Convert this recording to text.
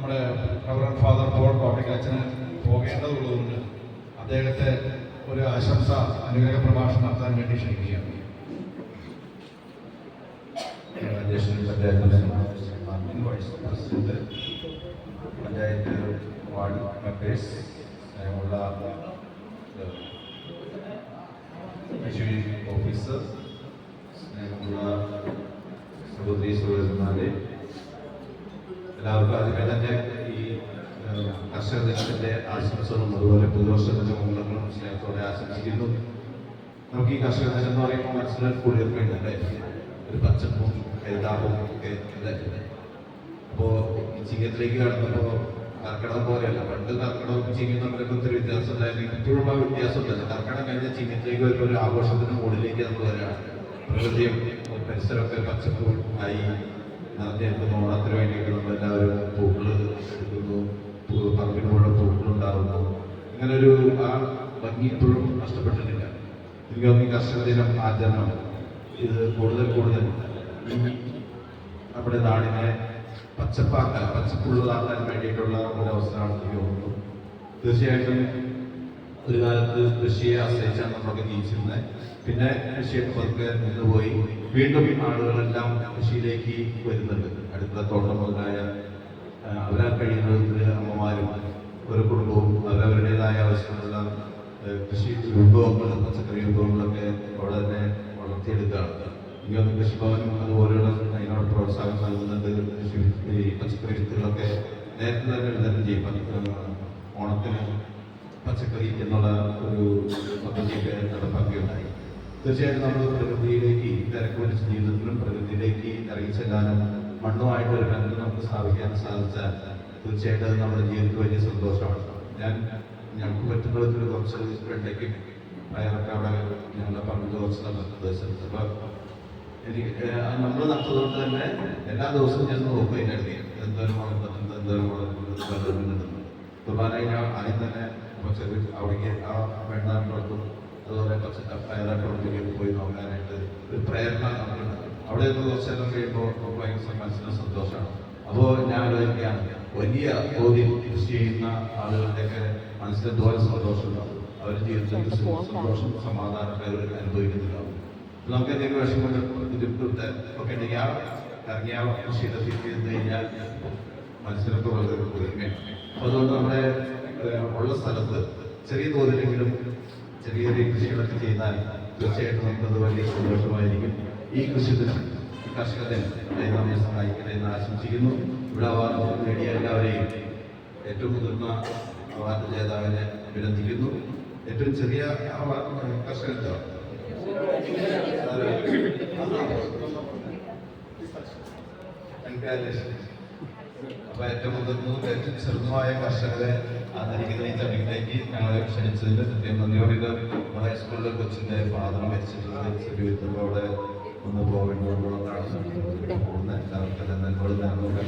നമ്മുടെ reverend father Paul കോട്ടയ്ക്കച്ചന് പോകേണ്ടതുള്ളതുകൊണ്ട് അദ്ദേഹത്തെ ഒരു ആശംസ അനുഗ്രഹ പ്രഭാഷണം നടത്താൻ വേണ്ടി ക്ഷണിക്കുകയാണ്. പഞ്ചായത്ത് വാർഡ് മെമ്പേഴ്സ്, സ്നേഹമുള്ള ഓഫീസർ, സ്നേഹമുള്ള സഹോദരി സഹോദരന്മാരെ, എല്ലാവർക്കും ആദ്യമേ തന്നെ ഈ കർഷക ദിനത്തിന്റെ ആശംസകളും അതുപോലെ പുതുവർഷത്തിന്റെ മംഗളങ്ങളും സ്നേഹത്തോടെ ആശംസിക്കുന്നു. നമുക്ക് ഈ കർഷക ദിനം എന്ന് പറയുമ്പോൾ മനസ്സിലാക്കി കുളിർക്കുന്നുണ്ട്, ഒരു പച്ചപ്പും ഹരിതാപവും ഒക്കെ ഇതായിരുന്നു. അപ്പോൾ ഈ ചിങ്ങത്തിലേക്ക് കടന്നപ്പോൾ കർക്കിടകം പോലെയല്ല, പണ്ട് കർക്കിടവും ചിങ്ങം തമ്മിലൊക്കെ ഒത്തിരി വ്യത്യാസം ഉണ്ടായിരുന്നു. ഇപ്പോഴും ആ വ്യത്യാസം ഉണ്ടല്ലോ. കർക്കിടകം കഴിഞ്ഞ ചിങ്ങത്തിലേക്ക് വരുമ്പോൾ ഒരു ആഘോഷത്തിന്റെ മുകളിലേക്ക് നമ്മൾ വരികയാണ്. പ്രകൃതിയും പരിസരമൊക്കെ പച്ചപ്പും ആയി നടത്തിയെത്തുന്നു. ഓണത്തിന് വേണ്ടിയിട്ട് നമ്മളെല്ലാവരും പൂക്കള് എടുക്കുന്നു, പറമ്പിന് മുഴുവൻ പൂക്കളുണ്ടാകുന്നു. അങ്ങനെ ഒരു ആ ഭംഗി ഇപ്പോഴും നഷ്ടപ്പെട്ടിട്ടില്ല. എനിക്ക് തോന്നി കർഷക ദിനം ആചരണം ഇത് കൂടുതൽ നമ്മുടെ നാടിനെ പച്ചപ്പുള്ളതാക്കാൻ വേണ്ടിയിട്ടുള്ള ഒരു അവസരമാണെന്ന് എനിക്ക് തോന്നുന്നു. തീർച്ചയായിട്ടും ഒരു കാലത്ത് കൃഷിയെ ആശ്രയിച്ചാണ് നമ്മളൊക്കെ ജീവിച്ചിരുന്നത്. പിന്നെ കൃഷിയൊക്കെ പതുക്കെ നിന്നുപോയി. വീണ്ടും ആളുകളെല്ലാം കൃഷിയിലേക്ക് വരുന്നുണ്ട്. അടുത്ത തോട്ടം മുതലായ അവരാൽ കഴിയുന്നതിൽ അമ്മമാരും ഒരു കുടുംബവും അവരവരുടേതായ ആവശ്യമുള്ള കൃഷി വിഭവങ്ങൾ, പച്ചക്കറി വിഭവങ്ങളൊക്കെ അവിടെ തന്നെ വളർത്തിയെടുക്കുകയാണ്. എനിക്ക് കൃഷിഭവനും അതുപോലെയുള്ള അതിനോട് പ്രോത്സാഹനം നൽകുന്നുണ്ട്. ഈ പച്ചക്കറി വിത്തുകളൊക്കെ നേരത്തെ തന്നെ വിതരണം ചെയ്യും. ഓണത്തിന് പച്ചക്കറി എന്നുള്ള ഒരു പദ്ധതിയൊക്കെ നടപ്പാക്കുകയുണ്ടായി. തീർച്ചയായിട്ടും നമ്മൾ പ്രകൃതിയിലേക്ക് തിരക്ക് പിടിച്ച ജീവിതത്തിലും പ്രകൃതിയിലേക്ക് ഇറങ്ങി ചെല്ലാനും മണ്ണുമായിട്ട് ഒരു ബന്ധം നമുക്ക് സ്ഥാപിക്കാൻ സാധിച്ചാൽ തീർച്ചയായിട്ടും അത് നമ്മുടെ ജീവിതത്തിൽ വലിയ സന്തോഷമാണ്. ഞങ്ങൾക്ക് പറ്റുന്ന വിധത്തിൽ കുറച്ച് വെണ്ടയ്ക്കും പയറൊക്കെ അവിടെ ഞങ്ങളുടെ പറമ്പിൽ കുറച്ച് നിർദ്ദേശിച്ചത്. അപ്പോൾ എനിക്ക് നമ്മൾ നട്ടതുകൊണ്ട് തന്നെ എല്ലാ ദിവസവും ഞാൻ നോക്കും അതിനടുത്ത് എന്തോരം വളർന്നിട്ടുണ്ട്, എന്തോരം വളർന്നിട്ടുണ്ട്. കുർബാന ആദ്യം തന്നെ ചെറിയ അവിടേക്ക് ആ വെണ്ണാട്ടോട്ടും അതുപോലെ പയറാട്ടോട്ടിലേക്ക് പോയി നോക്കാനായിട്ട് ഒരു പ്രേരണ നമുക്കുണ്ട്. അവിടെ നിന്ന് കുറച്ചെല്ലാം കഴിയുമ്പോൾ നമുക്ക് ഭയങ്കര മനസ്സിന് സന്തോഷമാണ്. അപ്പോൾ ഞാൻ ആലോചിക്കുകയാണ്, വലിയ തോതിൽ കൃഷി ചെയ്യുന്ന ആളുകളുടെയൊക്കെ മനസ്സിന് എന്തോരം സന്തോഷമുണ്ടാവും. അവരുടെ ജീവിതത്തിൽ സന്തോഷം സമാധാനമൊക്കെ അവർ അനുഭവിക്കുന്നുണ്ടാവും. നമുക്ക് എന്തെങ്കിലും വിഷമം ബുദ്ധിമുട്ട് ഒക്കെ ഉണ്ടെങ്കിൽ ആ ഇറങ്ങിയ കൃഷിയിടത്തിൽ ചെയ്ത് കഴിഞ്ഞാൽ മനസ്സിനൊക്കെ വളരെ കുളിർമയാണ്. അപ്പോൾ അതുകൊണ്ട് നമ്മുടെ ഉള്ള സ്ഥലത്ത് ചെറിയ തോതിലെങ്കിലും ചെറിയ ചെറിയ കൃഷികളൊക്കെ ചെയ്താൽ തീർച്ചയായിട്ടും നമുക്കത് വലിയ സന്തോഷമായിരിക്കും. ഈ കൃഷി ദിനം, ഈ കർഷക ദിനം നമ്മെ സഹായിക്കട്ടെ എന്ന് ആശംസിക്കുന്നു. ഇവിടെ അവാർഡ് നേടിയ എല്ലാവരെയും ഏറ്റവും മുതിർന്ന അവാർഡ് ജേതാവിനെ അഭിനന്ദിക്കുന്നു. ഏറ്റവും ചെറിയ കർഷകർ അപ്പൊ ഏറ്റവും മുതിർന്നതും ഏറ്റവും ചെറുതുമായ കർഷകരെ ആദരിക്കുന്ന ഈ ചടങ്ങിലേക്ക് ഞങ്ങളെ ക്ഷണിച്ചതിൽ സത്യം നന്ദിയോട് നമ്മുടെ സ്കൂളിലെ കൊച്ചിന്റെ ഫാദർ മരിച്ചിട്ടുണ്ട്. അവിടെ ഒന്ന് പോകേണ്ടതുകൊണ്ടാണ് പോകുന്നത്. എല്ലാവർക്കും നന്മകൾ നേർന്നുകൊണ്ട്